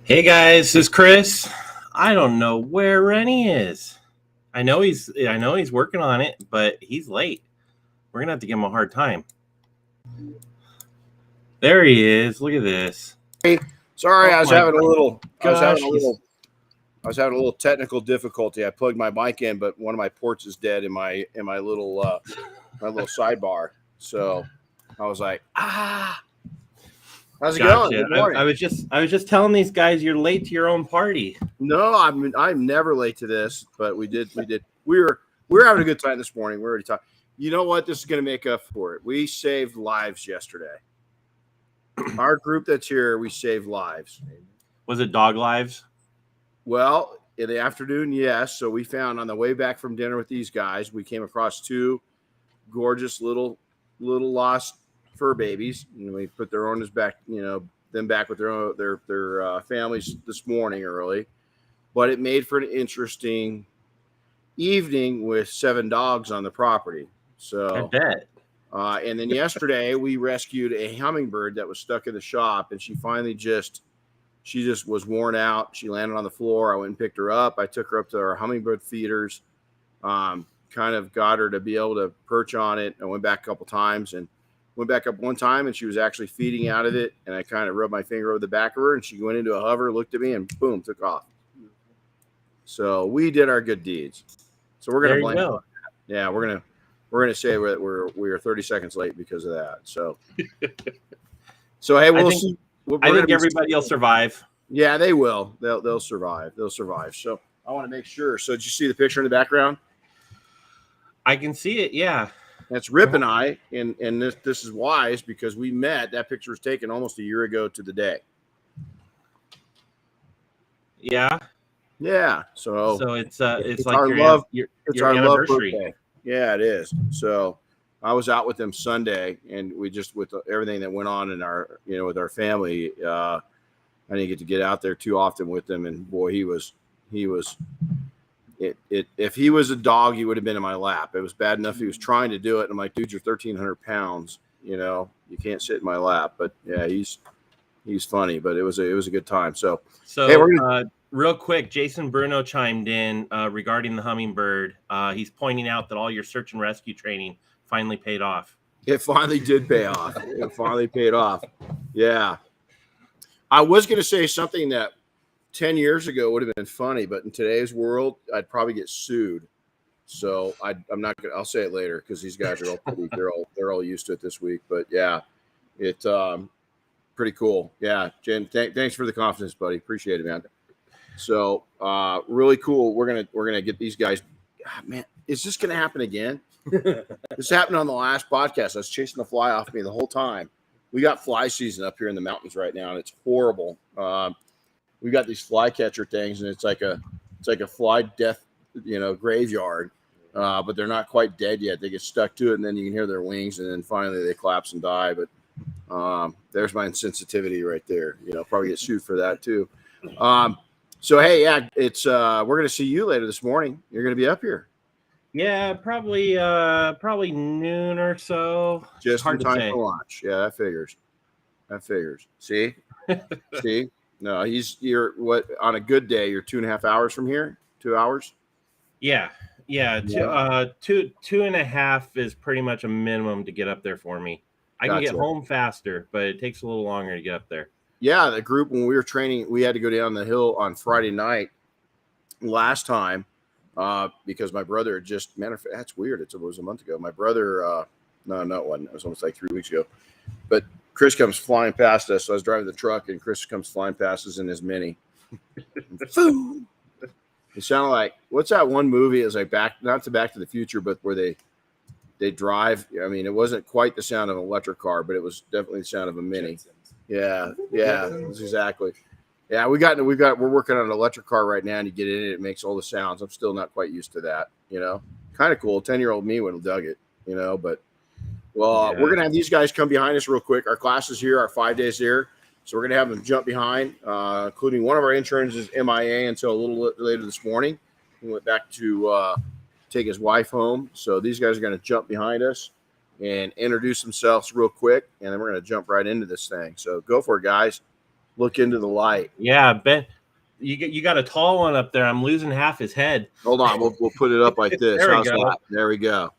Hey guys, this is Chris. I don't know where Renny is. I know he's working on it, but he's late. We're gonna have to give him a hard time. There he is. Look at this. Sorry, I was having a little technical difficulty. I plugged my mic in, but one of my ports is dead in my little sidebar. So I was like, how's it going? Good morning. I was just telling these guys you're late to your own party. No, I'm never late to this, but we were having a good time this morning. We already talked. You know what? This is going to make up for it. We saved lives yesterday. Our group that's here, we saved lives. Was it dog lives? Well, in the afternoon, yes. So we found on the way back from dinner with these guys, we came across two gorgeous little lost fur babies, and we put their owners back, them back with their families this morning early. But it made for an interesting evening with 7 dogs on the property. So I bet. And then yesterday we rescued a hummingbird that was stuck in the shop, and she just was worn out. She landed on the floor. I went and picked her up. I took her up to our hummingbird feeders, kind of got her to be able to perch on it. I went back a couple times and went back up one time, and she was actually feeding out of it. And I kind of rubbed my finger over the back of her, and she went into a hover, looked at me, and boom, took off. So we did our good deeds. So we're going to blame her. Yeah, we're going to say that we're 30 seconds late because of that. So hey, we'll see. I think everybody will survive. Yeah, they will. They'll survive. They'll survive. So I want to make sure. So did you see the picture in the background? I can see it. Yeah. That's Rip and I, and this is wise because we met. That picture was taken almost a year ago to the day. Yeah. Yeah. So it's like our your love. Your our anniversary. love birthday. Yeah, it is. So I was out with them Sunday, and we just with everything that went on in our with our family. I didn't get to get out there too often with them, and boy, he was. If he was a dog, he would have been in my lap. It was bad enough he was trying to do it. And I'm like, dude, you're 1,300 pounds. You can't sit in my lap. But yeah, he's funny. But it was a good time. So hey, real quick, Jason Bruno chimed in regarding the hummingbird. He's pointing out that all your search and rescue training finally paid off. It finally did pay off. It finally paid off. Yeah, I was going to say something that 10 years ago would have been funny, but in today's world, I'd probably get sued. So I'm not gonna. I'll say it later because these guys are they're all used to it this week. But yeah, it's pretty cool. Yeah, Jen, thanks for the confidence, buddy. Appreciate it, man. So really cool. We're gonna get these guys. Man, is this gonna happen again? This happened on the last podcast. I was chasing the fly off me the whole time. We got fly season up here in the mountains right now, and it's horrible. We got these fly catcher things, and it's like a fly death, graveyard. But they're not quite dead yet. They get stuck to it, and then you can hear their wings, and then finally they collapse and die. But there's my insensitivity right there. Probably get sued for that too. So hey, yeah, it's we're gonna see you later this morning. You're gonna be up here. Yeah, probably noon or so. Just hard in time for lunch. Yeah, that figures. See. No, you're what on a good day, you're 2.5 hours from here. 2 hours. Yeah. 2.5 is pretty much a minimum to get up there for me. I can get home faster, but it takes a little longer to get up there. Yeah, the group, when we were training, we had to go down the hill on Friday night last time because my brother that's weird. It was a month ago. My brother, no, it wasn't. It was almost like 3 weeks ago. But Chris comes flying past us. So I was driving the truck, and Chris comes flying past us in his Mini. Boom! It sounded like, what's that one movie? It was like not to Back to the Future, but where they drive. I mean, it wasn't quite the sound of an electric car, but it was definitely the sound of a Mini. Yeah, that's exactly. Yeah, we're working on an electric car right now, and you get in it, it makes all the sounds. I'm still not quite used to that. Kind of cool. 10-year-old me would have dug it. But. Well, We're going to have these guys come behind us real quick. Our class is here, our 5 days here. So we're going to have them jump behind, including one of our interns is MIA until a little later this morning. He went back to take his wife home. So these guys are going to jump behind us and introduce themselves real quick, and then we're going to jump right into this thing. So go for it, guys. look into the light. Yeah, Ben, you got a tall one up there. I'm losing half his head. Hold on, we'll put it up like this. There we How's go. that? There we go.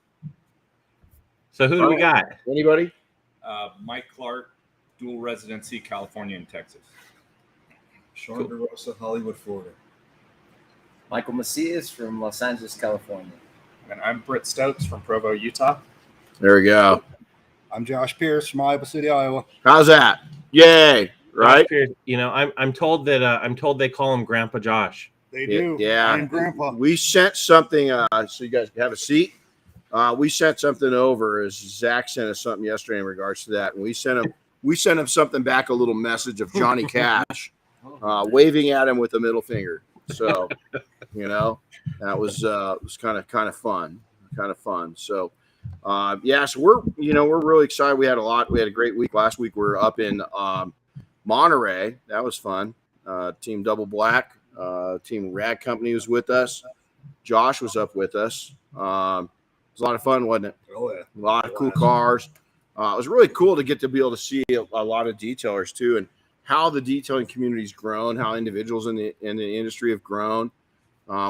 So who do we got? Anybody? Mike Clark, dual residency, California and Texas. Sean DeRosa, Hollywood, Florida. Michael Macias from Los Angeles, California. And I'm Britt Stokes from Provo, Utah. There we go. I'm Josh Pierce from Iowa City, Iowa. How's that? Yay! Right? You know, I'm told that they call him Grandpa Josh. They do. Yeah. I'm Grandpa. We sent something. So you guys have a seat. We sent something over. As Zach sent us something yesterday in regards to that, and we sent him something back. A little message of Johnny Cash waving at him with a middle finger. So, you know, that was kind of fun. So, so we're really excited. We had a great week last week. We were up in Monterey. That was fun. Team Double Black, Team Rad Company was with us. Josh was up with us. It was a lot of fun, wasn't it? Oh, yeah. A lot of cool cars. It was really cool to be able to see a lot of detailers too, and how the detailing community's grown, how individuals in the industry have grown.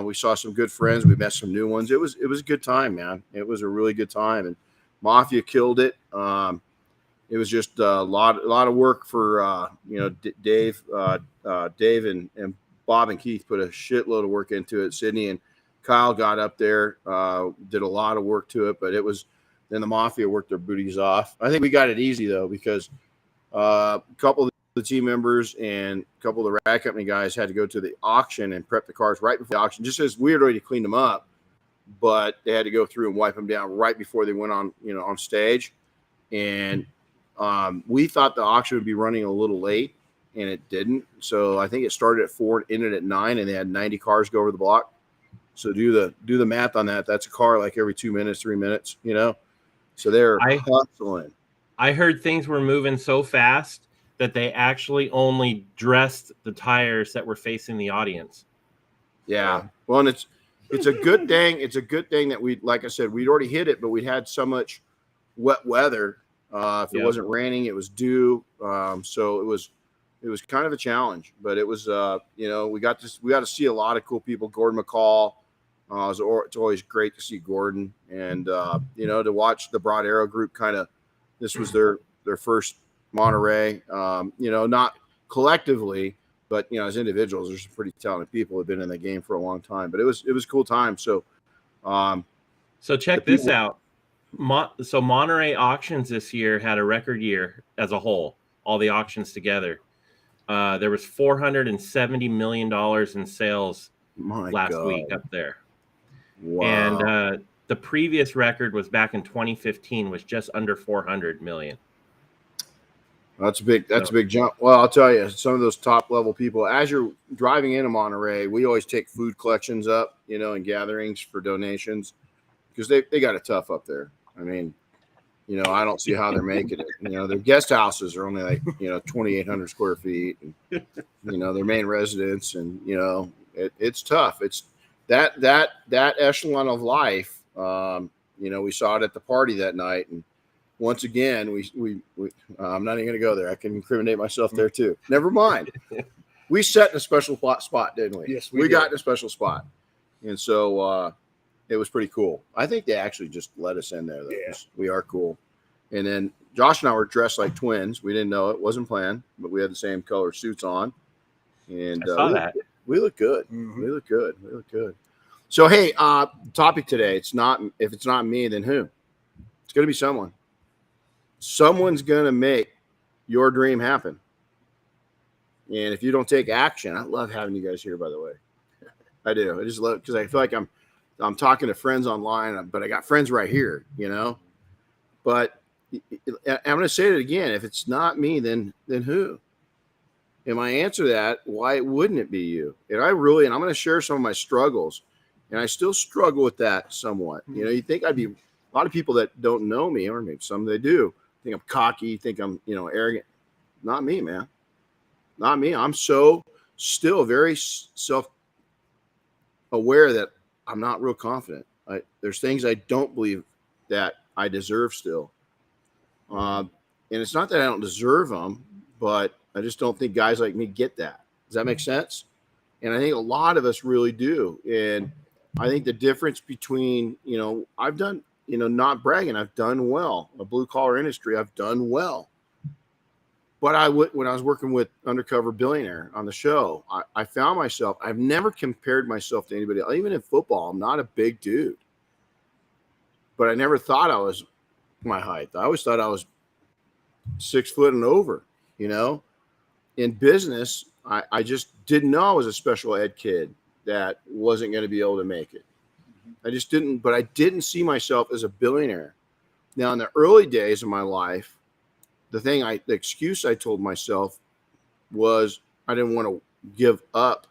We saw some good friends. We met some new ones. It was a good time, man. It was a really good time, and Mafia killed it. It was just a lot of work for Dave and Bob and Keith put a shitload of work into it. Sydney and Kyle got up there, did a lot of work to it, but then the Mafia worked their booties off. I think we got it easy though, because a couple of the team members and a couple of the Rad Company guys had to go to the auction and prep the cars right before the auction, just as we had already cleaned them up, but they had to go through and wipe them down right before they went on stage. And we thought the auction would be running a little late, and it didn't. So I think it started at 4 and ended at 9, and they had 90 cars go over the block. So do the math on that. That's a car like every 2 minutes, 3 minutes, So they're hustling. I heard things were moving so fast that they actually only dressed the tires that were facing the audience. Yeah. Well, and it's a good thing. It's a good thing that like I said, we'd already hit it, but we had so much wet weather. If it wasn't raining, it was dew. So it was kind of a challenge, but it was, we got to see a lot of cool people. Gordon McCall. It's always great to see Gordon, and to watch the Broad Arrow group. This was their first Monterey. Not collectively, but as individuals, there's some pretty talented people who've been in the game for a long time. But it was a cool time. So, so check this out. So Monterey auctions this year had a record year as a whole. All the auctions together, there was $470 million in sales last week up there. Wow. And the previous record was back in 2015, was just under 400 million. That's a big jump. Well, I'll tell you, some of those top level people, as you're driving into Monterey, we always take food collections up, and gatherings for donations, because they got it tough up there. I mean, I don't see how they're making it. Their guest houses are only like, 2,800 square feet, and, their main residence, and, it's tough. It's that echelon of life. We saw it at the party that night, and once again, we I'm not even going to go there. I can incriminate myself there too. Never mind. We set in a special spot, didn't we? Yes, we did. got in a special spot, and so it was pretty cool. I think they actually just let us in there, though. Yeah. We are cool. And then Josh and I were dressed like twins. We didn't know it, wasn't planned, but we had the same color suits on, and I saw that. we look good. Mhm. We look good. So hey, topic today. If it's not me, then who? It's going to be someone. Someone's going to make your dream happen. And if you don't take action, I love having you guys here, by the way. I do. I just love it because I feel like I'm talking to friends online, but I got friends right here, But I'm going to say it again. If it's not me, then who? And my answer to that, why wouldn't it be you? And I'm going to share some of my struggles. And I still struggle with that somewhat. You think I'd be a lot of people that don't know me, or maybe some they do, think I'm cocky, think I'm, arrogant. Not me, man. Not me. I'm still very self-aware that I'm not real confident. There's things I don't believe that I deserve still. And it's not that I don't deserve them, but I just don't think guys like me get that. Does that make sense? And I think a lot of us really do. And I think the difference between, I've done, not bragging, I've done well. A blue collar industry, I've done well. But when I was working with Undercover Billionaire on the show, I found myself, I've never compared myself to anybody else. Even in football, I'm not a big dude. But I never thought I was my height. I always thought I was 6 foot and over, In business, I just didn't know I was a special ed kid that wasn't going to be able to make it. I just didn't, but I didn't see myself as a billionaire. Now, in the early days of my life, the excuse I told myself was I didn't want to give up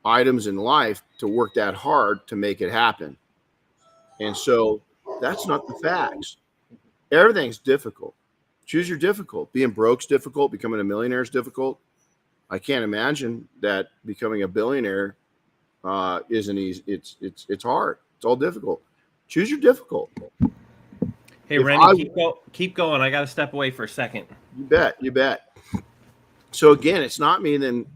items in life to work that hard to make it happen. And so that's not the facts. Everything's difficult. Choose your difficult. Being broke's difficult. Becoming a millionaire is difficult. I can't imagine that becoming a billionaire isn't easy. It's hard. It's all difficult. Choose your difficult. Hey, Renny, keep going. I got to step away for a second. You bet. So again, it's not me. Then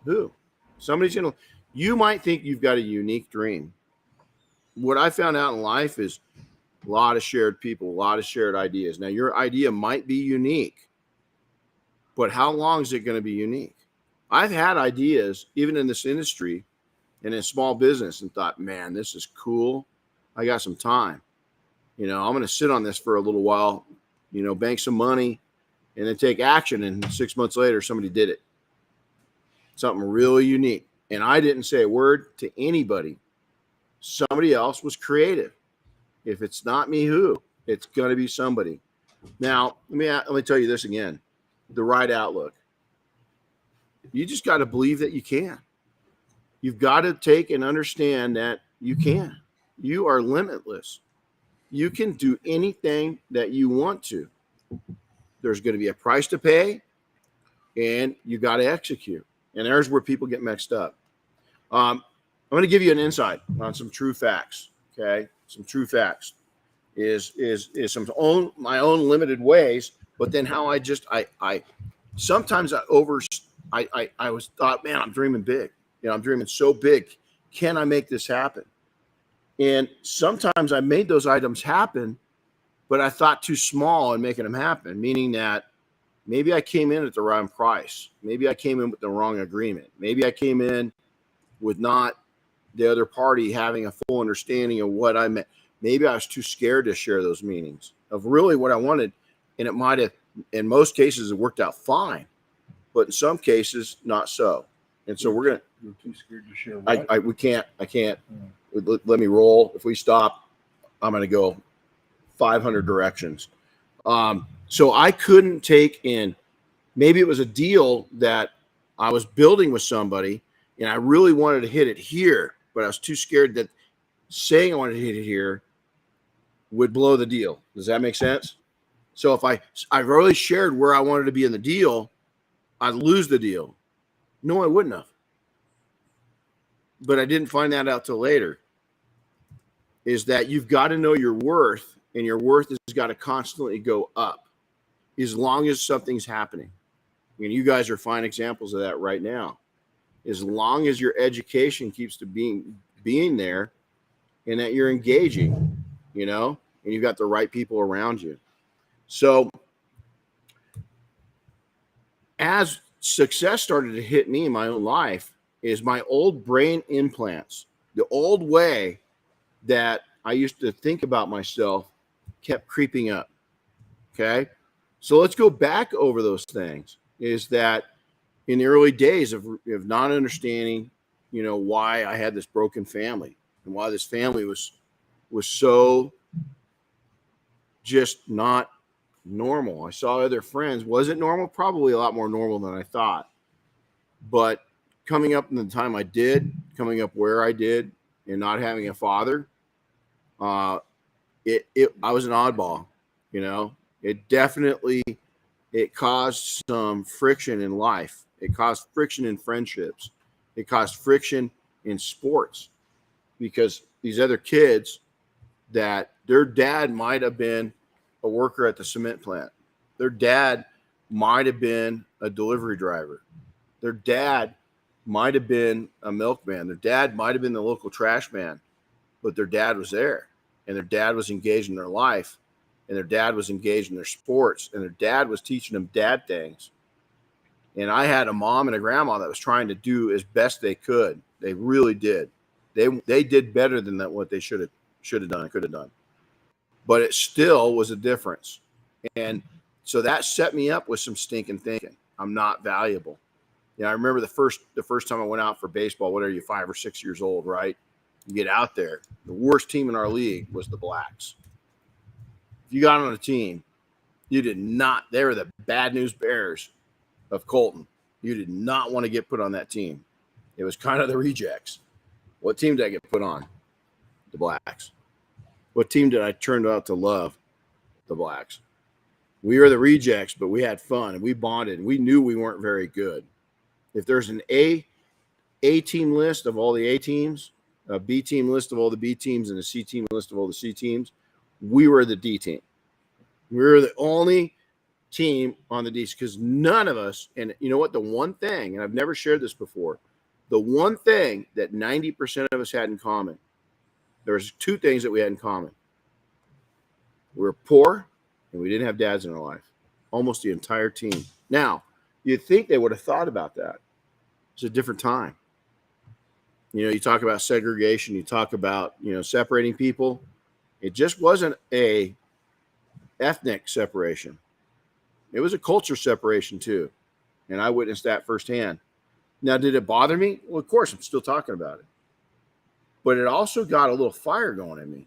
who? Somebody's gonna. You might think you've got a unique dream. What I found out in life is a lot of shared people, a lot of shared ideas. Now, your idea might be unique, but how long is it going to be unique? I've had ideas, even in this industry and in small business, and thought, man, this is cool. I got some time. I'm going to sit on this for a little while, bank some money, and then take action. And 6 months later, somebody did it. Something really unique. And I didn't say a word to anybody. Somebody else was creative. If it's not me, who? It's going to be somebody. Now, let me tell you this again. The right outlook. You just got to believe that you can. You've got to take and understand that you can. You are limitless. You can do anything that you want to. There's going to be a price to pay, and you got to execute. And there's where people get mixed up. I'm going to give you an insight on some true facts. Okay, some true facts is my own limited ways, but then how I sometimes I was thought, man, I'm dreaming big. I'm dreaming so big. Can I make this happen? And sometimes I made those items happen, but I thought too small in making them happen, meaning that maybe I came in at the wrong price. Maybe I came in with the wrong agreement. Maybe I came in with not the other party having a full understanding of what I meant. Maybe I was too scared to share those meanings of really what I wanted. And it might have, in most cases, it worked out fine, but in some cases, not so. And so you're too scared to share what? I can't. Let me roll. If we stop, I'm going to go 500 directions. So I couldn't take in, maybe it was a deal that I was building with somebody and I really wanted to hit it here, but I was too scared that saying I wanted to hit it here would blow the deal. Does that make sense? So if I really shared where I wanted to be in the deal, I'd lose the deal. No, I wouldn't have. But I didn't find that out till later, is that you've got to know your worth, and your worth has got to constantly go up as long as something's happening. You guys are fine examples of that right now. As long as your education keeps to being there and that you're engaging, and you've got the right people around you. So as success started to hit me in my own life, is my old brain implants, the old way that I used to think about myself kept creeping up. Okay. So let's go back over those things. Is that in the early days of not understanding, why I had this broken family and why this family was so just not normal. I saw other friends. Was it normal? Probably a lot more normal than I thought. But coming up in the time I did, coming up where I did, and not having a father, I was an oddball. It caused some friction in life. It caused friction in friendships. It caused friction in sports, because these other kids that their dad might have been a worker at the cement plant. Their dad might have been a delivery driver. Their dad might have been a milkman. Their dad might have been the local trash man, but their dad was there, and their dad was engaged in their life, and their dad was engaged in their sports, and their dad was teaching them dad things. And I had a mom and a grandma that was trying to do as best they could. They really did. They did better than that what they should have done, could have done. But it still was a difference. And so that set me up with some stinking thinking. I'm not valuable. You know, I remember the first time I went out for baseball, what are you, 5 or 6 years old, right? You get out there. The worst team in our league was the Blacks. If you got on a team, you did not, they were the bad news bears of Colton. You did not want to get put on that team. It was kind of the rejects. What team did I get put on? The Blacks. What team did I turn out to love? The Blacks. We were the rejects, but we had fun and we bonded and we knew we weren't very good. If there's an A team list of all the A teams, a B team list of all the B teams, and a C team list of all the C teams, we were the D team. We were the only team on the D, because none of us, and you know what, the one thing, and I've never shared this before, the one thing that 90% of us had in common, there was 2 things that we had in common. We were poor and we didn't have dads in our life. Almost the entire team. Now, you'd think they would have thought about that. It's a different time. You know, you talk about segregation, you talk about, you know, separating people. It just wasn't a ethnic separation. It was a culture separation too. And I witnessed that firsthand. Now, did it bother me? Well, of course, I'm still talking about it. But it also got a little fire going in me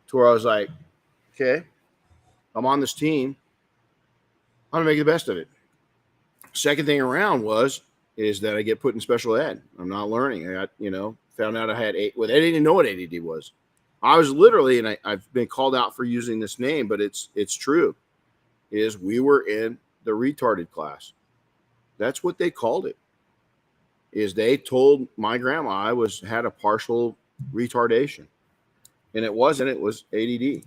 to where I was like, okay, I'm on this team. I'm going to make the best of it. Second thing around is that I get put in special ed. I'm not learning. I got, you know, found out I had well, they didn't even know what ADD was. I was literally, and I've been called out for using this name, but it's true, is we were in the retarded class. That's what they called it. Is they told my grandma I had a partial retardation. And it wasn't, it was ADD.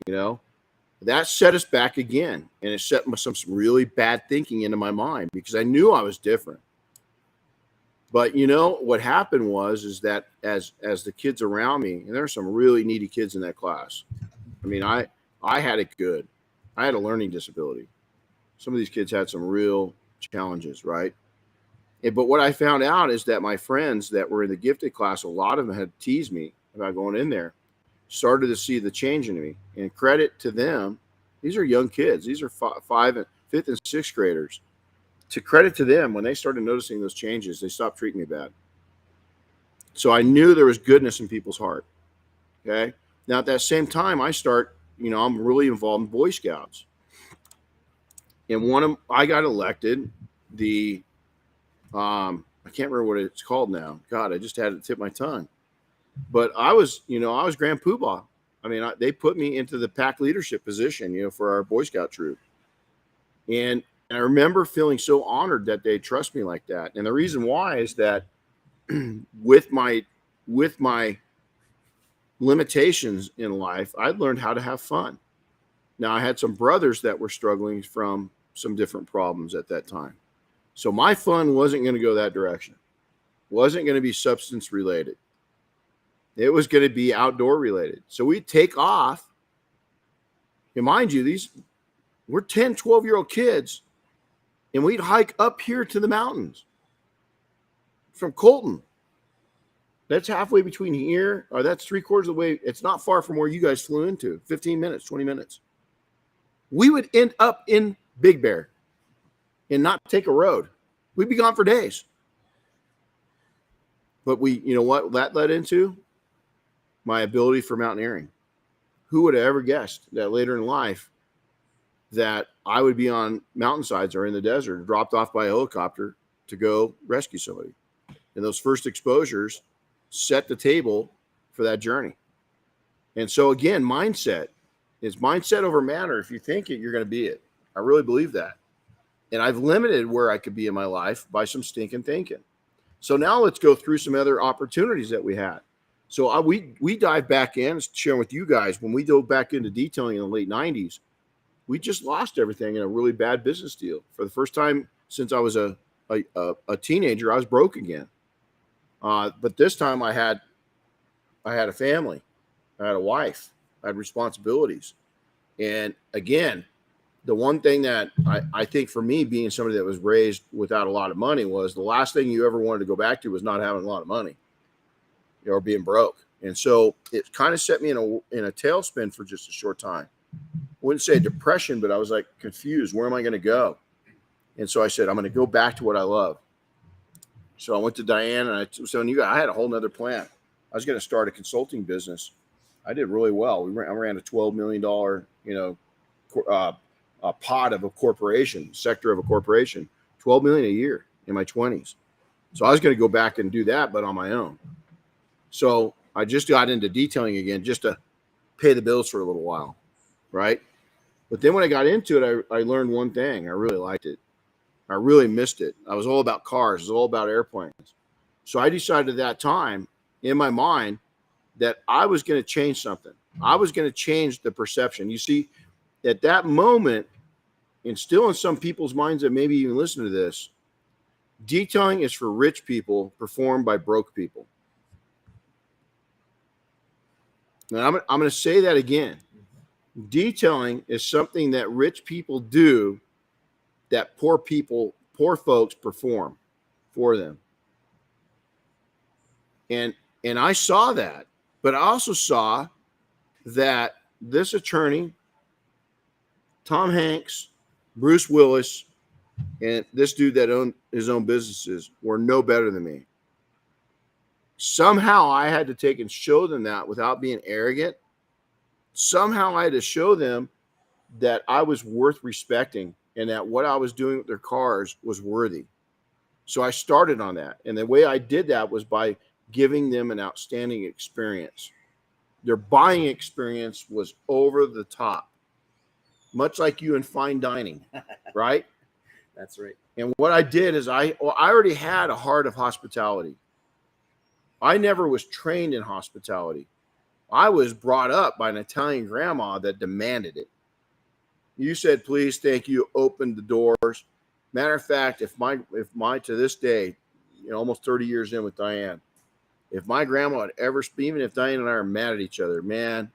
You know, that set us back again. And it set some really bad thinking into my mind because I knew I was different. But you know, what happened is that as the kids around me, and there were some really needy kids in that class. I mean, I had it good. I had a learning disability. Some of these kids had some real challenges, right? But what I found out is that my friends that were in the gifted class, a lot of them had teased me about going in there, started to see the change in me. And credit to them, these are young kids. These are 5th and 6th graders. To credit to them, when they started noticing those changes, they stopped treating me bad. So I knew there was goodness in people's heart. Okay. Now at that same time, I'm really involved in Boy Scouts. And I got elected I can't remember what it's called now. God, I just had it tip my tongue. But I was Grand Poobah. I mean, they put me into the pack leadership position, you know, for our Boy Scout troop. And I remember feeling so honored that they trust me like that. And the reason why is that with my limitations in life, I learned how to have fun. Now, I had some brothers that were struggling from some different problems at that time. So my fun wasn't going to go that direction. Wasn't going to be substance related. It was going to be outdoor related. So we'd take off. And mind you, we're 10, 12-year-old kids, and we'd hike up here to the mountains from Colton. That's halfway between here, or that's 3/4 of the way. It's not far from where you guys flew into, 15 minutes, 20 minutes. We would end up in Big Bear and not take a road. We'd be gone for days. But you know what that led into? My ability for mountaineering. Who would have ever guessed that later in life that I would be on mountainsides or in the desert, dropped off by a helicopter to go rescue somebody? And those first exposures set the table for that journey. And so again, mindset is mindset over matter. If you think it, you're going to be it. I really believe that. And I've limited where I could be in my life by some stinking thinking. So now let's go through some other opportunities that we had. So we dive back in, sharing with you guys, when we dove back into detailing in the late 90s, we just lost everything in a really bad business deal. For the first time since I was a teenager, I was broke again. But this time I had a family, I had a wife, I had responsibilities. And again, the one thing that I think for me, being somebody that was raised without a lot of money, was the last thing you ever wanted to go back to was not having a lot of money, or being broke. And so it kind of set me in a tailspin for just a short time. I wouldn't say depression, but I was like confused. Where am I going to go? And so I said, I'm going to go back to what I love. So I went to Diane, and I had a whole nother plan. I was going to start a consulting business. I did really well. I ran a $12 million, a pot of a corporation, sector of a corporation, 12 million a year in my 20s. So I was going to go back and do that, but on my own. So I just got into detailing again, just to pay the bills for a little while. Right. But then when I got into it, I learned one thing. I really liked it. I really missed it. I was all about cars. It was all about airplanes. So I decided at that time in my mind that I was going to change something. I was going to change the perception. You see, at that moment, and still in some people's minds that maybe even listen to this, detailing is for rich people performed by broke people. Now, I'm going to say that again. Detailing is something that rich people do that poor folks perform for them. And I saw that, but I also saw that this attorney, Tom Hanks, Bruce Willis, and this dude that owned his own businesses were no better than me. Somehow I had to take and show them that without being arrogant. Somehow I had to show them that I was worth respecting and that what I was doing with their cars was worthy. So I started on that. And the way I did that was by giving them an outstanding experience. Their buying experience was over the top, much like you in fine dining, right? That's right. And what I did is I already had a heart of hospitality. I never was trained in hospitality. I was brought up by an Italian grandma that demanded it. You said, please, thank you, opened the doors. Matter of fact, if my to this day, almost 30 years in with Diane, if my grandma had ever, even if Diane and I are mad at each other, man,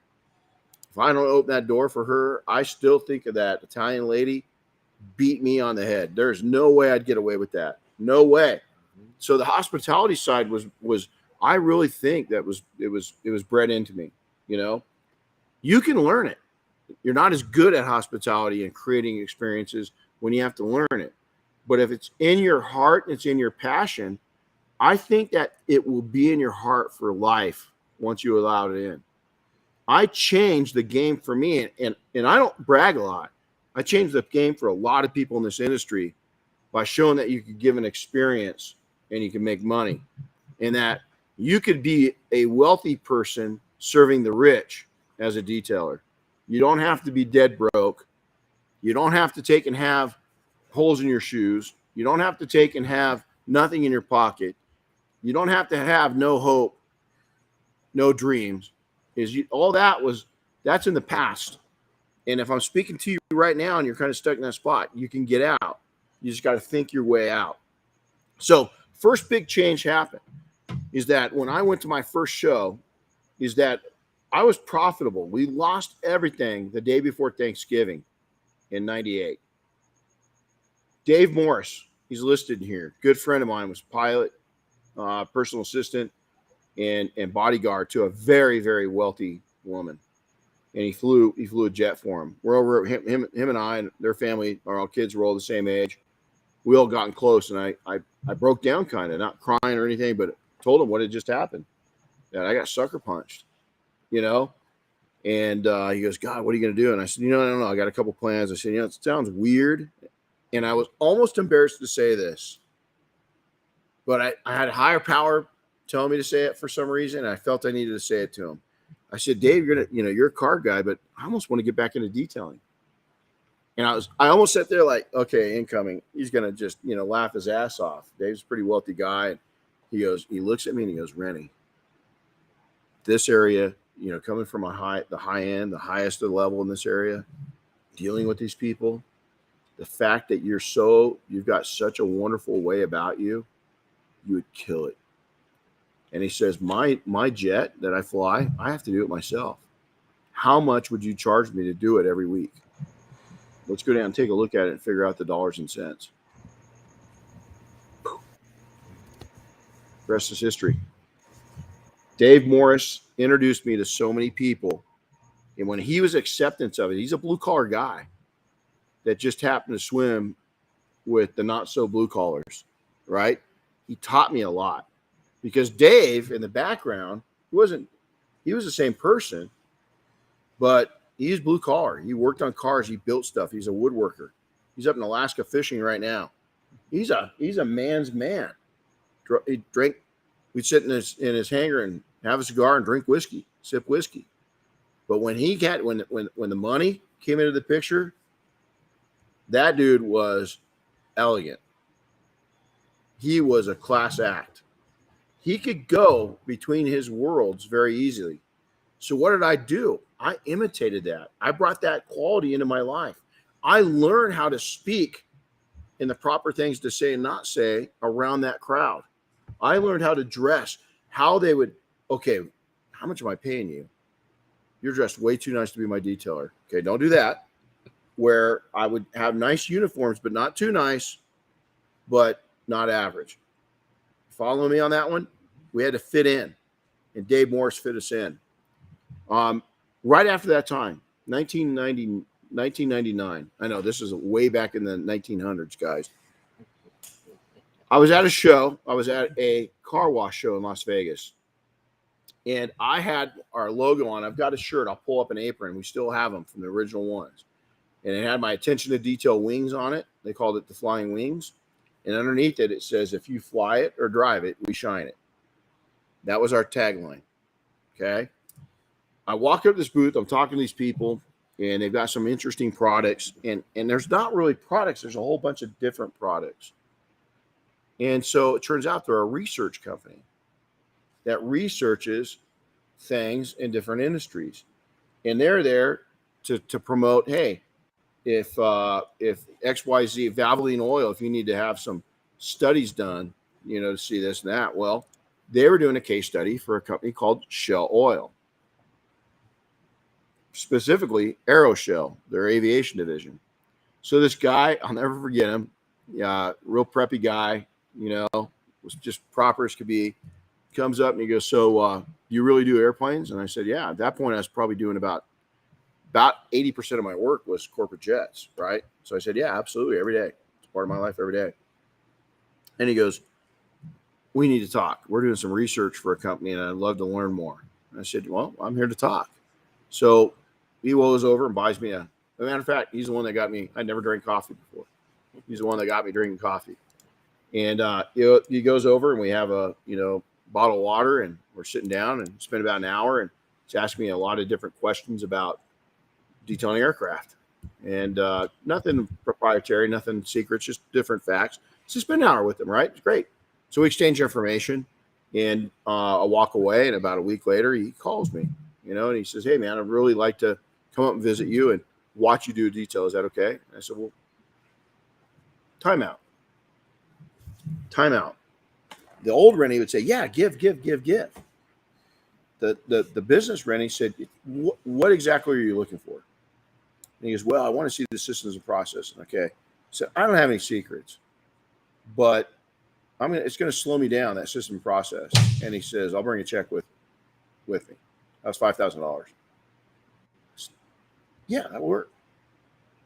if I don't open that door for her, I still think of that Italian lady beat me on the head. There's no way I'd get away with that. No way. So the hospitality side was I really think that it was bred into me. You can learn it. You're not as good at hospitality and creating experiences when you have to learn it. But if it's in your heart, it's in your passion, I think that it will be in your heart for life once you allow it in. I changed the game for me, and I don't brag a lot. I changed the game for a lot of people in this industry by showing that you could give an experience and you can make money, and that you could be a wealthy person serving the rich as a detailer. You don't have to be dead broke. You don't have to take and have holes in your shoes. You don't have to take and have nothing in your pocket. You don't have to have no hope, no dreams. That's in the past. And if I'm speaking to you right now and you're kind of stuck in that spot, you can get out. You just got to think your way out. So first big change happened is that when I went to my first show is that I was profitable. We lost everything the day before Thanksgiving in 98. Dave Morris, he's listed here. Good friend of mine, was pilot, personal assistant, and bodyguard to a very, very wealthy woman. And he flew a jet for him. We're over him and I and their family, our kids were all the same age. We all gotten close, and I broke down, kind of, not crying or anything, but told him what had just happened. That I got sucker punched, And he goes, God, what are you going to do? And I said, no, I got a couple plans. I said, it sounds weird. And I was almost embarrassed to say this, but I had a higher power telling me to say it for some reason. And I felt I needed to say it to him. I said, Dave, you're a car guy, but I almost want to get back into detailing. And I almost sat there like, okay, incoming. He's going to just, laugh his ass off. Dave's a pretty wealthy guy. He looks at me and he goes, Renny, this area, coming from the high end, the highest level in this area, dealing with these people, the fact that you've got such a wonderful way about you, you would kill it. And he says, my jet that I fly, I have to do it myself. How much would you charge me to do it every week? Let's go down and take a look at it and figure out the dollars and cents. The rest is history. Dave Morris introduced me to so many people. And when he was acceptance of it, he's a blue collar guy that just happened to swim with the not so blue collars, right? He taught me a lot because Dave in the background, he was the same person, but he's blue collar. He worked on cars. He built stuff. He's a woodworker. He's up in Alaska fishing right now. He's a man's man. He drank. We'd sit in his hangar and have a cigar and drink whiskey, sip whiskey. But when the money came into the picture, that dude was elegant. He was a class act. He could go between his worlds very easily. So what did I do? I imitated that. I brought that quality into my life. I learned how to speak in the proper things to say and not say around that crowd. I learned how to dress, how they would, okay, how much am I paying you? You're dressed way too nice to be my detailer. Okay, don't do that. Where I would have nice uniforms, but not too nice, but not average. Follow me on that one? We had to fit in, and Morris fit us in. Right after that time, 1999. I know this is way back in the 1900s, guys. I was at a show. I was at a car wash show in Las Vegas. And I had our logo on. I've got a shirt. I'll pull up an apron. We still have them from the original ones. And it had my attention to detail wings on it. They called it the Flying Wings. And underneath it, it says, if you fly it or drive it, we shine it. That was our tagline. Okay. I walk up this booth. I'm talking to these people, and they've got some interesting products. And there's not really products. There's a whole bunch of different products. And so it turns out they're a research company that researches things in different industries. And they're there to promote, hey, if XYZ, Valvoline oil, if you need to have some studies done, to see this and that. Well, they were doing a case study for a company called Shell Oil. Specifically, Aeroshell, their aviation division. So this guy, I'll never forget him, real preppy guy, was just proper as could be, comes up and he goes, so you really do airplanes? And I said, yeah. At that point, I was probably doing about 80% of my work was corporate jets, right? So I said, yeah, absolutely, every day. It's part of my life every day. And he goes, we need to talk. We're doing some research for a company, and I'd love to learn more. And I said, well, I'm here to talk. So he rolls over and buys me a matter of fact, he's the one that got me. I never drank coffee before. He's the one that got me drinking coffee. And he goes over and we have a bottle of water, and we're sitting down and spend about an hour, and he's asking me a lot of different questions about detailing aircraft, and nothing proprietary, nothing secret, just different facts. So spend an hour with him, right? It's great. So we exchange information, and I walk away, and about a week later he calls me, and he says, hey man, I'd really like to come up and visit you and watch you do a detail. Is that okay? And I said, well, time out. The old Renny would say, yeah, give. The business Renny said, what exactly are you looking for? And he goes, well, I want to see the systems and process. Okay. So I don't have any secrets, but it's going to slow me down, that system and process. And he says, I'll bring a check with me. That was $5,000. Yeah, that'll work.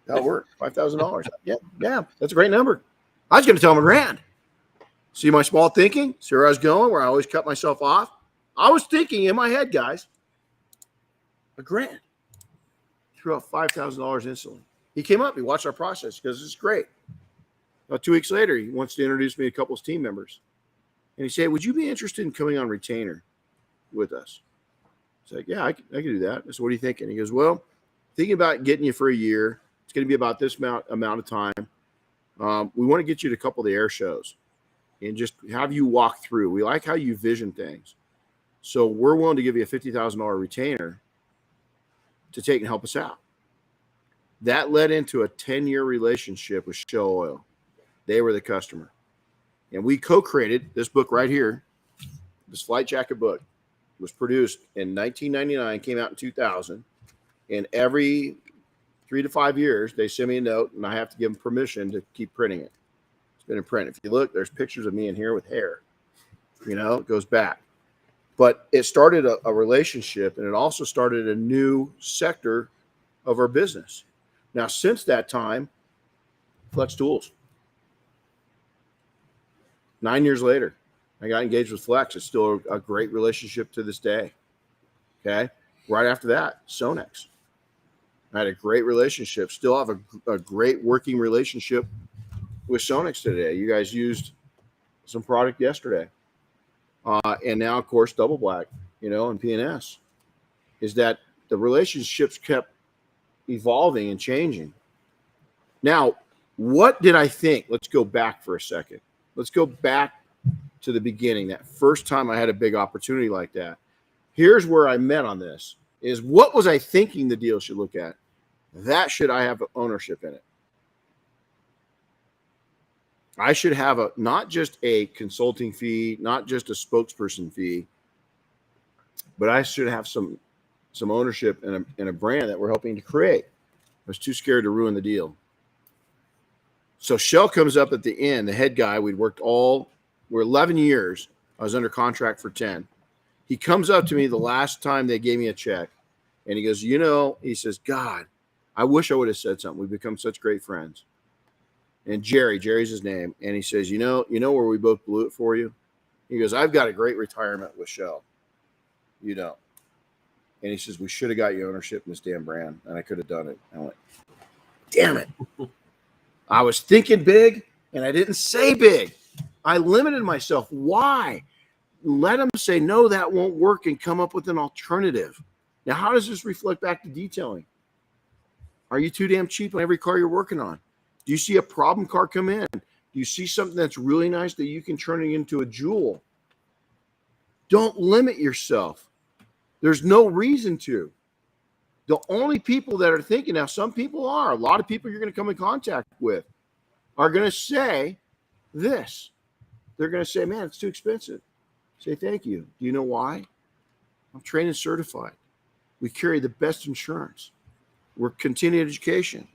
$5,000. Yeah. That's a great number. I was going to tell him $1,000. See my small thinking? See where I was going, where I always cut myself off? I was thinking in my head, guys, $1,000. Threw out $5,000 instantly. He came up, he watched our process because it's great. About 2 weeks later, he wants to introduce me to a couple of team members. And he said, would you be interested in coming on retainer with us? I said, yeah, I can do that. I said, what are you thinking? He goes, well, thinking about getting you for a year. It's going to be about this amount of time. We want to get you to a couple of the air shows and just have you walk through. We like how you vision things. So we're willing to give you a $50,000 retainer to take and help us out. That led into a 10-year relationship with Shell Oil. They were the customer. And we co-created this book right here. This Flight Jacket book was produced in 1999, came out in 2000. And every 3 to 5 years, they send me a note, and I have to give them permission to keep printing it. It's been in print. If you look, there's pictures of me in here with hair. It goes back. But it started a relationship, and it also started a new sector of our business. Now, since that time, Flex Tools. 9 years later, I got engaged with Flex. It's still a great relationship to this day. Okay. Right after that, Sonex. I had a great relationship. Still have a great working relationship with Sonex today. You guys used some product yesterday. And now, of course, Double Black, and PNS. Is that the relationships kept evolving and changing. Now, what did I think? Let's go back for a second. Let's go back to the beginning. That first time I had a big opportunity like that. Here's where I met on this, is what was I thinking the deal should look at? That should I have ownership in it? I should have not just a consulting fee, not just a spokesperson fee, but I should have some ownership in a brand that we're helping to create. I was too scared to ruin the deal. So Shell comes up at the end, the head guy. We're 11 years. I was under contract for 10. He comes up to me the last time they gave me a check, and he goes, he says, God, I wish I would have said something. We've become such great friends. And Jerry's his name. And he says, you know where we both blew it for you? He goes, I've got a great retirement with Shell. You don't. And he says, we should have got you ownership in this damn brand, and I could have done it. I went, damn it. I was thinking big, and I didn't say big. I limited myself. Why? Let them say, no, that won't work, and come up with an alternative. Now, how does this reflect back to detailing? Are you too damn cheap on every car you're working on? Do you see a problem car come in? Do you see something that's really nice that you can turn it into a jewel? Don't limit yourself. There's no reason to. The only people that are thinking, now some people are, a lot of people you're going to come in contact with are going to say this. They're going to say, man, it's too expensive. Say, thank you. Do you know why? I'm trained and certified. We carry the best insurance. We're continuing education.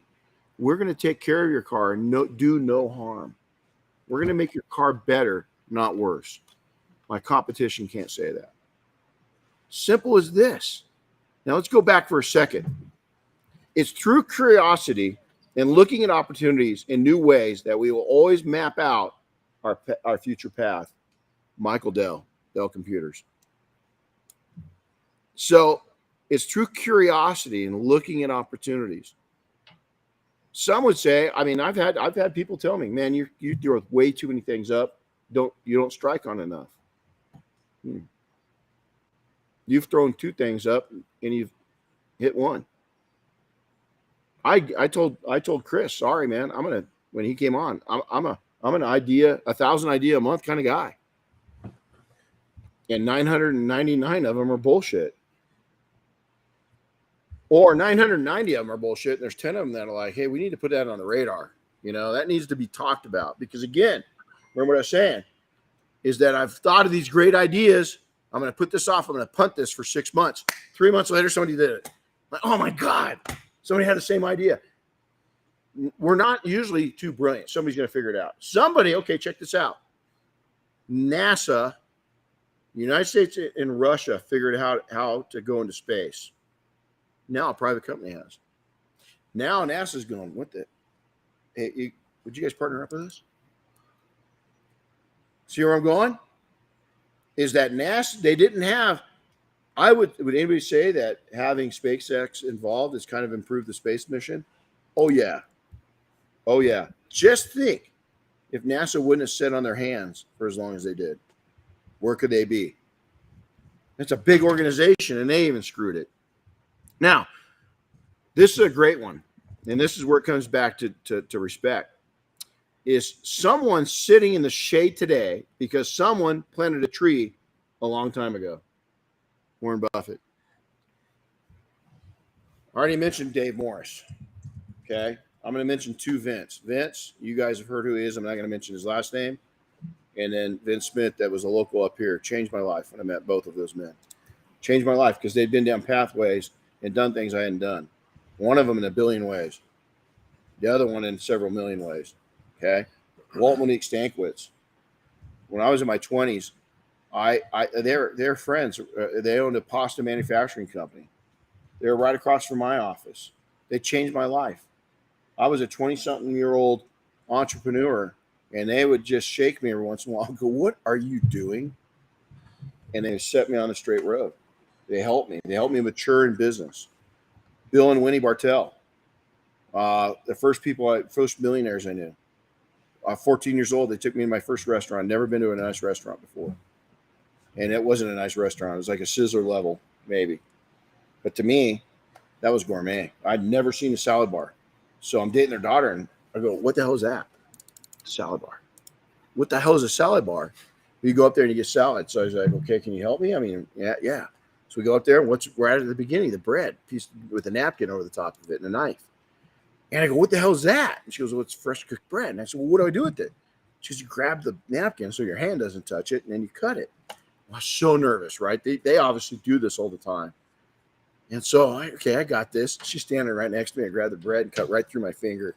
We're going to take care of your car and do no harm. We're going to make your car better, not worse. My competition can't say that. Simple as this. Now let's go back for a second. It's through curiosity and looking at opportunities in new ways that we will always map out our future path. Michael Dell Computers. So it's through curiosity and looking at opportunities. Some would say, I've had people tell me, man, you throw way too many things up. You don't strike on enough. You've thrown 2 things up and you've hit 1. I told Chris, sorry, man, when he came on, I'm an 1,000 idea a month kind of guy. And 999 of them are bullshit. Or 990 of them are bullshit, and there's 10 of them that are like, hey, we need to put that on the radar. That needs to be talked about. Because, again, remember what I was saying, is that I've thought of these great ideas. I'm going to put this off. I'm going to punt this for 6 months. 3 months later, somebody did it. Like, oh, my God. Somebody had the same idea. We're not usually too brilliant. Somebody's going to figure it out. Okay, check this out. NASA, United States and Russia figured out how to go into space. Now a private company has. Now NASA's going, what the? Hey, would you guys partner up with us? See where I'm going? Is that NASA, they didn't have, would anybody say that having SpaceX involved has kind of improved the space mission? Oh, yeah. Oh, yeah. Just think if NASA wouldn't have sat on their hands for as long as they did. Where could they be? It's a big organization, and they even screwed it. Now, this is a great one, and this is where it comes back to respect. Is someone sitting in the shade today because someone planted a tree a long time ago? Warren Buffett. I already mentioned Dave Morris. Okay. I'm going to mention two Vince. Vince, you guys have heard who he is. I'm not going to mention his last name. And then Vince Smith, that was a local up here, changed my life when I met both of those men. Changed my life because they'd been down pathways and done things I hadn't done. One of them in a billion ways. The other one in several million ways. Okay. Walt Monique Stankiewicz. When I was in my 20s, they're friends. They owned a pasta manufacturing company. They were right across from my office. They changed my life. I was a 20-something-year-old entrepreneur, and they would just shake me every once in a while and go, "What are you doing?" And they set me on the straight road. They helped me. They helped me mature in business. Bill and Winnie Bartell, the first millionaires I knew. 14 years old, they took me to my first restaurant. Never been to a nice restaurant before. And it wasn't a nice restaurant. It was like a Sizzler level, maybe. But to me, that was gourmet. I'd never seen a salad bar. So I'm dating their daughter, and I go, "What the hell is that?" Salad bar. What the hell is a salad bar? You go up there and you get salad. So I was like, "Okay, can you help me?" I mean, yeah. So we go up there, and what's right at the beginning? The bread piece with a napkin over the top of it and a knife. And I go, "What the hell is that?" And she goes, "Well, it's fresh cooked bread." And I said, "Well, what do I do with it?" She goes, "You grab the napkin so your hand doesn't touch it, and then you cut it." I was so nervous, right? They obviously do this all the time. And so, I got this. She's standing right next to me. I grabbed the bread and cut right through my finger.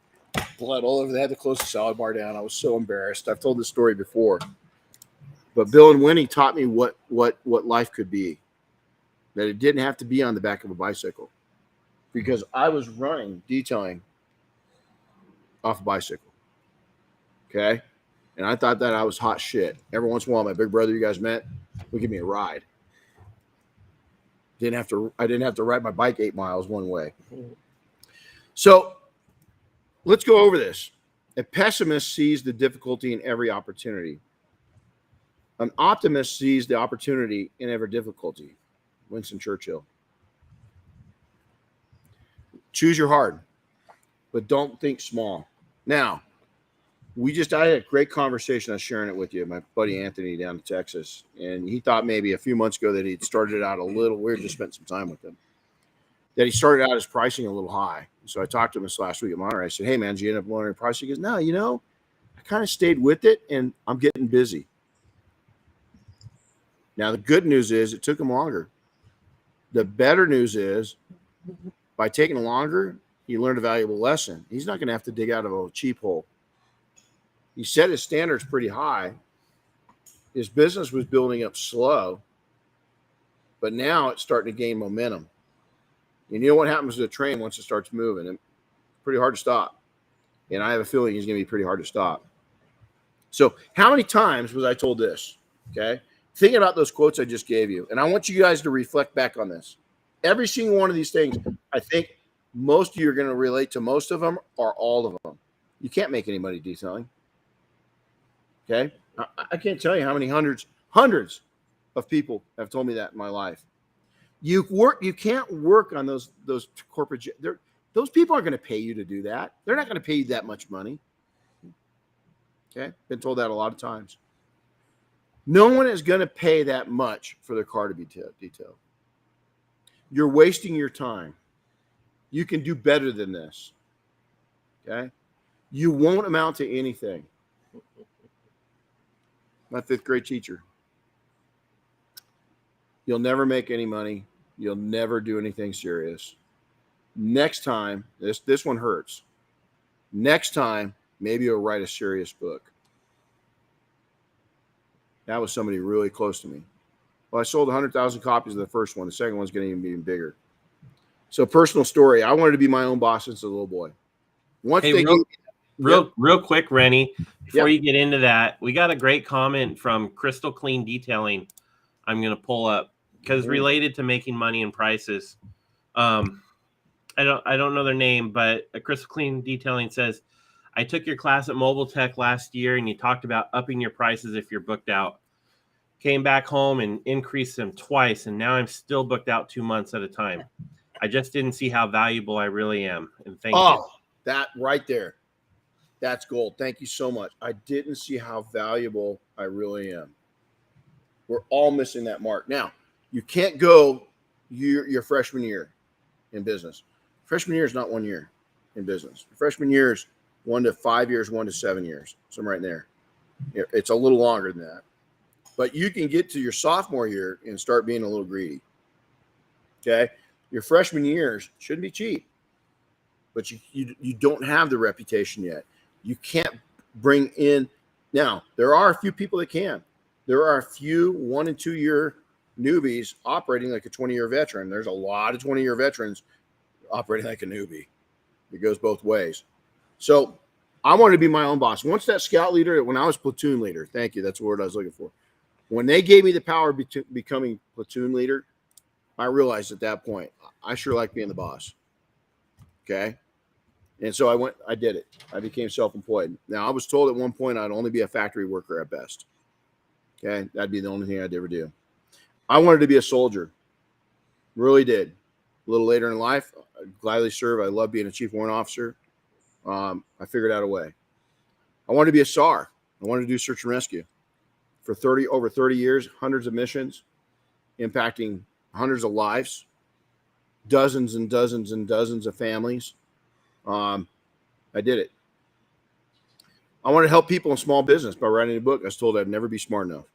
Blood all over. They had to close the salad bar down. I was so embarrassed. I've told this story before. But Bill and Winnie taught me what life could be. That it didn't have to be on the back of a bicycle. Because I was running, detailing off a bicycle. Okay? And I thought that I was hot shit. Every once in a while, my big brother you guys met would give me a ride. I didn't have to ride my bike 8 miles one way. So let's go over this. A pessimist sees the difficulty in every opportunity. An optimist sees the opportunity in every difficulty. Winston Churchill. Choose your hard, but don't think small. Now, I had a great conversation. I was sharing it with you, my buddy Anthony down in Texas. And he thought maybe a few months ago that he'd started out a little weird. Just spent some time with him. That he started out his pricing a little high. So I talked to him this last week at Monterey. I said, "Hey, man, did you end up lowering price?" He goes, "No, I kind of stayed with it and I'm getting busy." Now, the good news is it took him longer. The better news is by taking longer, he learned a valuable lesson. He's not going to have to dig out of a cheap hole. He set his standards pretty high. His business was building up slow, but now it's starting to gain momentum. And you know what happens to a train once it starts moving? It's pretty hard to stop. And I have a feeling he's going to be pretty hard to stop. So how many times was I told this? Okay. Think about those quotes I just gave you. And I want you guys to reflect back on this. Every single one of these things, I think most of you are going to relate to most of them or all of them. You can't make any money detailing. Okay. I can't tell you how many hundreds of people have told me that in my life. You can't work on those corporate. Those people aren't going to pay you to do that. They're not going to pay you that much money. Okay. Been told that a lot of times. No one is going to pay that much for their car to be detailed. You're wasting your time. You can do better than this. Okay. You won't amount to anything. My 5th grade teacher. You'll never make any money. You'll never do anything serious. Next time, this one hurts. Next time, maybe you'll write a serious book. That was somebody really close to me. Well, I sold 100,000 copies of the first one. The second one's going to even be even bigger. So, personal story. I wanted to be my own boss since a little boy. Real quick, Renny, before you get into that, we got a great comment from Crystal Clean Detailing. I'm going to pull up because related to making money and prices. I don't know their name, but Crystal Clean Detailing says, "I took your class at Mobile Tech last year and you talked about upping your prices if you're booked out. Came back home and increased them twice, and now I'm still booked out 2 months at a time. I just didn't see how valuable I really am." And thank you. Oh, that right there. That's gold. Thank you so much. I didn't see how valuable I really am. We're all missing that mark. Now, you can't go your freshman year in business. Freshman year is not 1 year. in business. Freshman year is 1 to 5 years, 1 to 7 years. So I'm right there. It's a little longer than that. But you can get to your sophomore year and start being a little greedy. Okay? Your freshman years shouldn't be cheap, but you don't have the reputation yet. You can't bring in – now, there are a few people that can. There are a few 1 and 2 year newbies operating like a 20-year veteran. There's a lot of 20-year veterans operating like a newbie. It goes both ways. So I wanted to be my own boss. Once that scout leader, when I was platoon leader, thank you, that's the word I was looking for. When they gave me the power of becoming platoon leader, I realized at that point, I sure like being the boss. Okay? And so I did it. I became self-employed. Now, I was told at one point I'd only be a factory worker at best. Okay? That'd be the only thing I'd ever do. I wanted to be a soldier. Really did. A little later in life, I'd gladly serve. I love being a chief warrant officer. I figured out a way. I wanted to be a SAR. I wanted to do search and rescue. For over 30 years, hundreds of missions, impacting hundreds of lives, dozens and dozens and dozens of families. I did it. I wanted to help people in small business by writing a book. I was told I'd never be smart enough.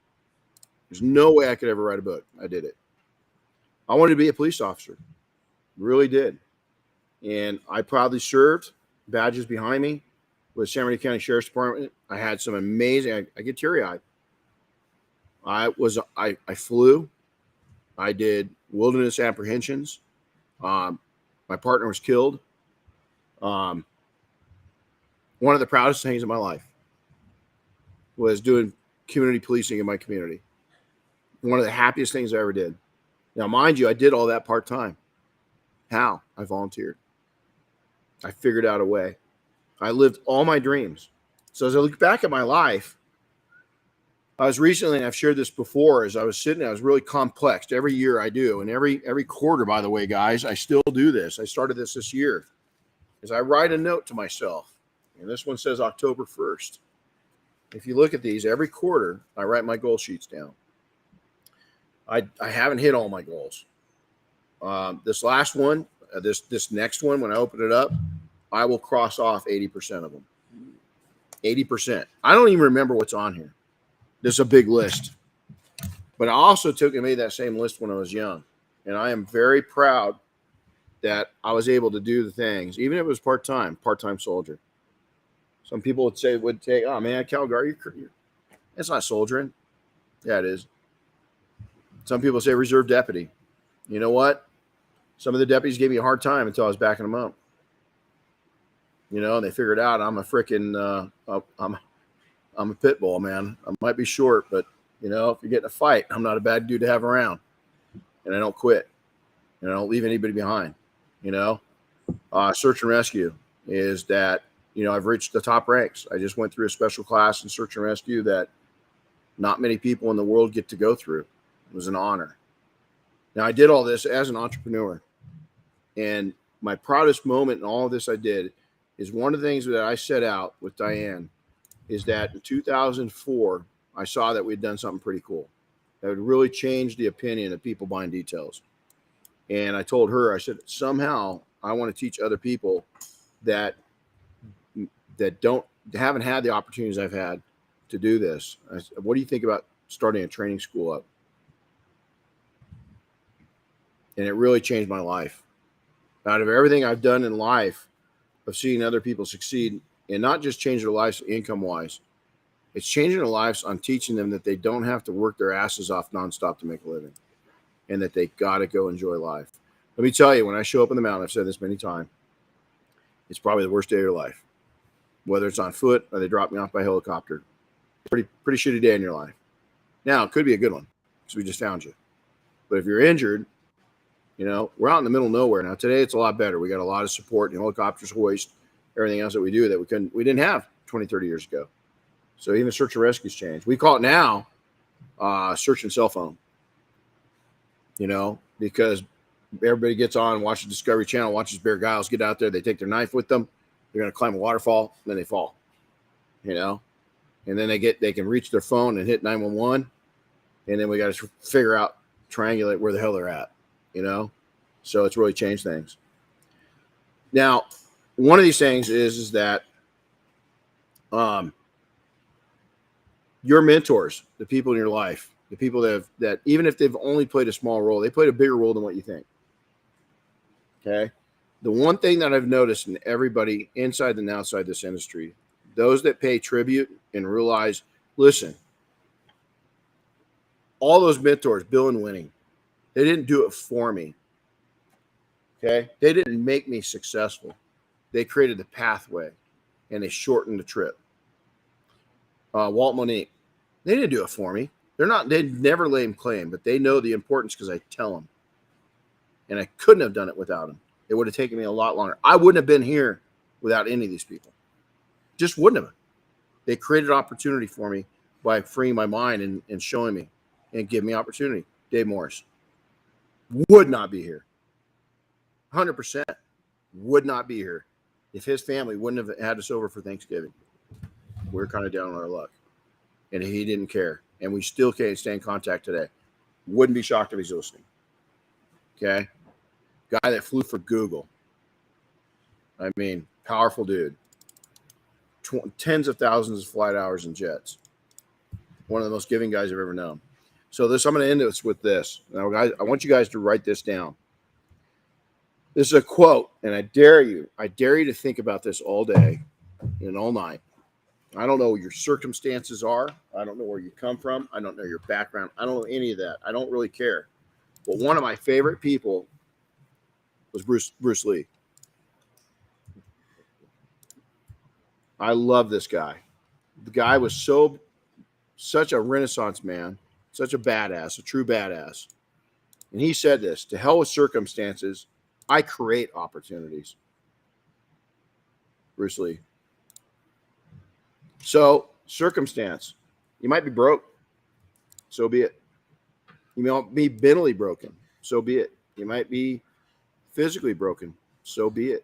There's no way I could ever write a book. I did it. I wanted to be a police officer. Really did. And I proudly served, badges behind me, with San Bernardino County Sheriff's Department. I had some amazing, I get teary-eyed. I flew. I did wilderness apprehensions. My partner was killed. One of the proudest things in my life was doing community policing in my community. One of the happiest things I ever did. Now, mind you, I did all that part-time. How? I volunteered. I figured out a way. I lived all my dreams. So as I look back at my life, I was recently, and I've shared this before, as I was sitting, I was really complex. Every year I do. And every quarter, by the way, guys, I still do this. I started this year. Is I write a note to myself. And this one says October 1st. If you look at these, every quarter, I write my goal sheets down. I haven't hit all my goals. This last one, this next one, when I open it up, I will cross off 80% of them. 80%. I don't even remember what's on here. This is a big list. But I also took and made that same list when I was young. And I am very proud that I was able to do the things, even if it was part-time soldier. Some people would say, oh man, Calgary, it's not soldiering. Yeah, it is. Some people say reserve deputy. You know what? Some of the deputies gave me a hard time until I was backing them up. You know, they figured out I'm a freaking, I'm a pit bull, man. I might be short, but, you know, if you get in a fight, I'm not a bad dude to have around. And I don't quit. And I don't leave anybody behind, you know. Search and rescue is that, you know, I've reached the top ranks. I just went through a special class in search and rescue that not many people in the world get to go through. It was an honor. Now, I did all this as an entrepreneur. And my proudest moment in all of this I did is one of the things that I set out with Diane is that in 2004, I saw that we'd done something pretty cool that would really change the opinion of people buying details. And I told her, I said, somehow I want to teach other people that haven't had the opportunities I've had to do this. I said, what do you think about starting a training school up? And it really changed my life. Out of everything I've done in life of seeing other people succeed, and not just change their lives income-wise, it's changing their lives on teaching them that they don't have to work their asses off nonstop to make a living, and that they got to go enjoy life. Let me tell you, when I show up in the mountain, I've said this many times, it's probably the worst day of your life. Whether it's on foot or they drop me off by helicopter, pretty shitty day in your life. Now, it could be a good one because we just found you. But if you're injured, you know, we're out in the middle of nowhere. Now, today it's a lot better. We got a lot of support, helicopters, hoist, everything else that we do that we didn't have 20, 30 years ago. So even search and rescue's changed. We call it now search and cell phone, you know, because everybody gets on, watches Discovery Channel, watches Bear Giles get out there. They take their knife with them. They're going to climb a waterfall. Then they fall, you know, and then they can reach their phone and hit 911. And then we got to figure out, triangulate where the hell they're at, you know? So it's really changed things. Now, one of these things is that your mentors, the people in your life, the people that even if they've only played a small role, they played a bigger role than what you think. Okay. The one thing that I've noticed in everybody inside and outside this industry, those that pay tribute and realize, listen, all those mentors, Bill and Winnie, they didn't do it for me. Okay. They didn't make me successful. They created the pathway and they shortened the trip. Walt Monique, they didn't do it for me. They never lay claim, but they know the importance because I tell them. And I couldn't have done it without them. It would have taken me a lot longer. I wouldn't have been here without any of these people. Just wouldn't have. They created opportunity for me by freeing my mind and showing me and giving me opportunity. Dave Morris would not be here. 100% would not be here if his family wouldn't have had us over for Thanksgiving. We're kind of down on our luck. And he didn't care. And we still can't stay in contact today. Wouldn't be shocked if he's listening. Okay? Guy that flew for Google. I mean, powerful dude. Tens of thousands of flight hours in jets. One of the most giving guys I've ever known. So I'm going to end this with this. Now, guys, I want you guys to write this down. This is a quote, and I dare you to think about this all day and all night. I don't know what your circumstances are. I don't know where you come from. I don't know your background. I don't know any of that. I don't really care. But one of my favorite people was Bruce Lee. I love this guy. The guy was such a Renaissance man, such a badass, a true badass. And he said this, to hell with circumstances, I create opportunities. Bruce Lee. So, circumstance. You might be broke. So be it. You might be mentally broken. So be it. You might be physically broken. So be it.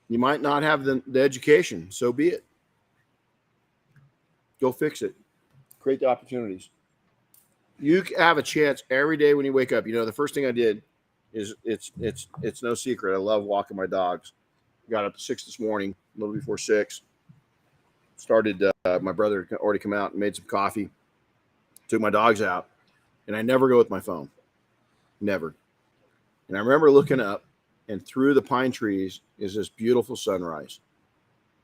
You might not have the education. So be it. Go fix it. Create the opportunities. You have a chance every day when you wake up. You know, the first thing I did is it's no secret. I love walking my dogs. Got up at 6 this morning, a little before 6. Started, my brother had already come out and made some coffee. Took my dogs out. And I never go with my phone. Never. And I remember looking up, and through the pine trees is this beautiful sunrise.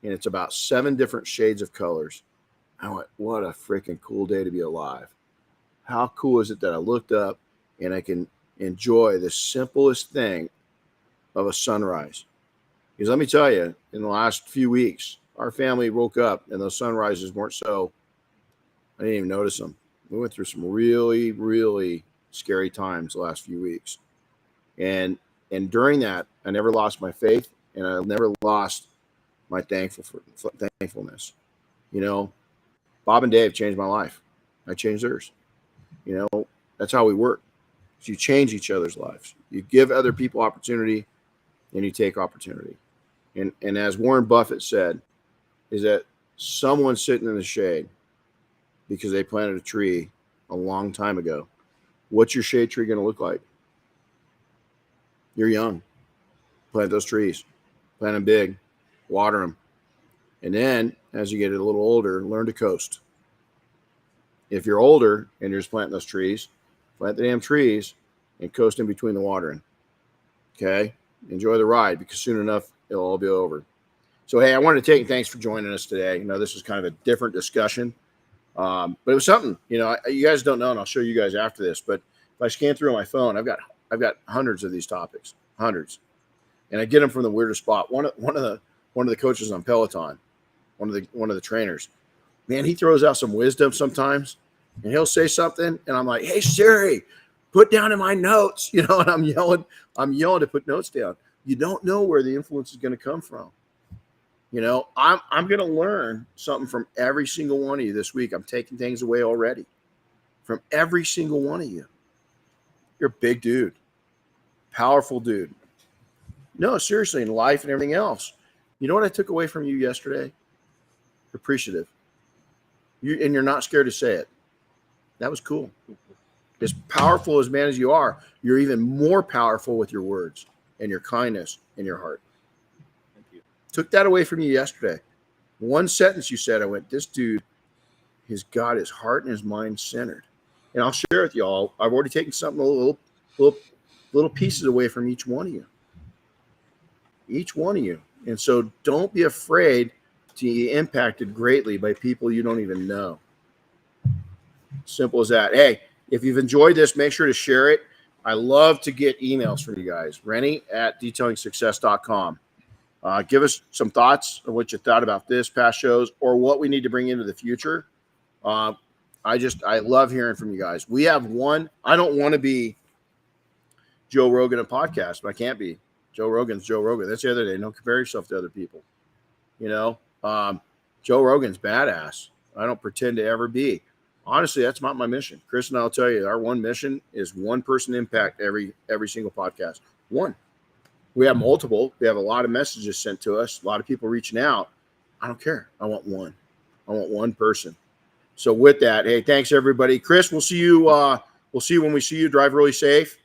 And it's about 7 different shades of colors. I went, what a freaking cool day to be alive. How cool is it that I looked up and I can enjoy the simplest thing of a sunrise? Because let me tell you, in the last few weeks, our family woke up and those sunrises weren't so, I didn't even notice them. We went through some really, really scary times the last few weeks. And during that, I never lost my faith and I never lost my thankfulness. You know, Bob and Dave changed my life. I changed theirs. You know, that's how we work. So you change each other's lives. You give other people opportunity and you take opportunity. And as Warren Buffett said, is that someone sitting in the shade because they planted a tree a long time ago. What's your shade tree going to look like? You're young. Plant those trees. Plant them big. Water them. And then, as you get a little older, learn to coast. If you're older and you're just planting those trees, plant the damn trees and coast in between the watering. Okay? Enjoy the ride because soon enough, it'll all be over. So, hey, I wanted to thanks for joining us today. You know, this is kind of a different discussion, but it was something. You know, you guys don't know, and I'll show you guys after this. But if I scan through on my phone, I've got hundreds of these topics, hundreds, and I get them from the weirdest spot. One of the coaches on Peloton, one of the trainers, man, he throws out some wisdom sometimes, and he'll say something, and I'm like, "Hey Siri, put down in my notes," you know, and I'm yelling to put notes down. You don't know where the influence is going to come from. You know, I'm going to learn something from every single one of you this week. I'm taking things away already from every single one of you. You're a big dude, powerful dude. No, seriously, in life and everything else. You know what I took away from you yesterday? You're appreciative. And you're not scared to say it. That was cool. As powerful as man as you are, you're even more powerful with your words. and your kindness and your heart. Thank you. Took that away from you yesterday. One sentence you said, I went, this dude has got his heart and his mind centered. And I'll share with y'all, I've already taken something, little pieces away from each one of you. Each one of you. And so don't be afraid to be impacted greatly by people you don't even know. Simple as that. Hey, if you've enjoyed this, make sure to share it. I love to get emails from you guys. Renny@detailingsuccess.com. Give us some thoughts of what you thought about this past shows or what we need to bring into the future. I love hearing from you guys. We have one. I don't want to be Joe Rogan a podcast, but I can't be. Joe Rogan's Joe Rogan. That's the other day. Don't compare yourself to other people. Joe Rogan's badass. I don't pretend to ever be. Honestly, that's not my mission. Chris and I'll tell you, our one mission is one person impact every single podcast. One. We have multiple. We have a lot of messages sent to us. A lot of people reaching out. I don't care. I want one. I want one person. So with that, hey, thanks everybody. Chris, we'll see you. We'll see you when we see you. Drive really safe.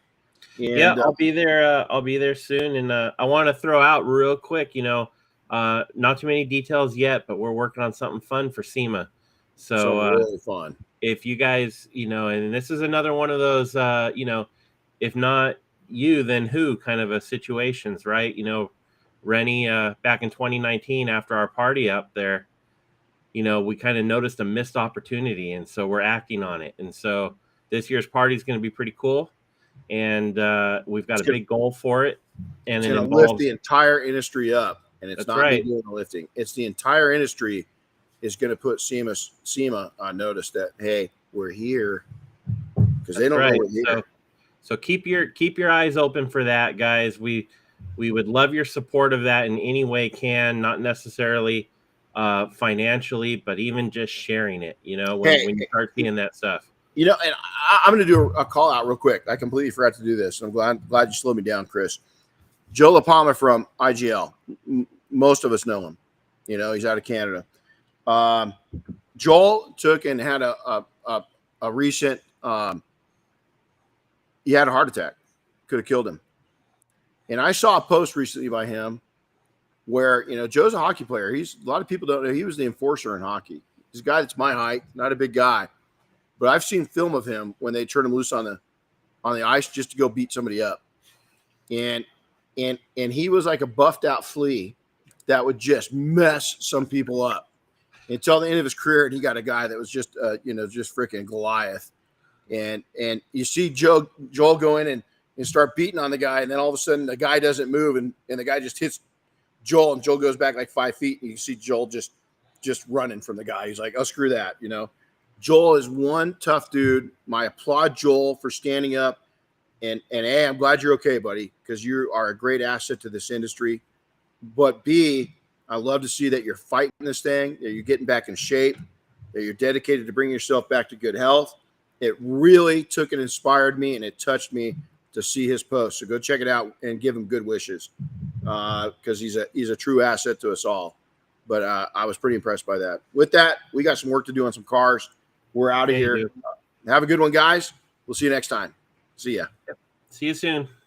And, yeah, I'll be there. I'll be there soon. And I want to throw out real quick, not too many details yet, but we're working on something fun for SEMA. So really fun. If you guys, and this is another one of those, if not you, then who kind of a situations, right? Renny, back in 2019, after our party up there, we kind of noticed a missed opportunity. And so we're acting on it. And so this year's party is going to be pretty cool. And we've got a big goal for it. And it's it going to involves lift the entire industry up. And it's That's not right. me doing the lifting. It's the entire industry is going to put SEMA on notice that, hey, we're here, because they don't know we're here. So keep your eyes open for that, guys. We would love your support of that in any way can, not necessarily financially, but even just sharing it, when you start seeing that stuff. And I'm going to do a call out real quick. I completely forgot to do this. I'm glad you slowed me down, Chris. Joe LaPalma from IGL. Most of us know him. He's out of Canada. Joel took and had a recent. He had a heart attack. Could have killed him. And I saw a post recently by him where Joe's a hockey player. A lot of people don't know he was the enforcer in hockey. He's a guy that's my height, not a big guy. But I've seen film of him when they turn him loose on the ice just to go beat somebody up. And he was like a buffed out flea that would just mess some people up until the end of his career. And he got a guy that was just just freaking Goliath. And you see Joel go in and start beating on the guy, and then all of a sudden the guy doesn't move, and the guy just hits Joel, and Joel goes back like 5 feet, and you see Joel just running from the guy. He's like, oh, screw that, Joel is one tough dude. I applaud Joel for standing up. And A, I'm glad you're okay, buddy, because you are a great asset to this industry. But B, I love to see that you're fighting this thing, that you're getting back in shape, that you're dedicated to bringing yourself back to good health. It really took and inspired me, and it touched me to see his post. So go check it out and give him good wishes, because he's a true asset to us all. But I was pretty impressed by that. With that, we got some work to do on some cars. We're out of here. Have a good one, guys. We'll see you next time. See ya. See you soon.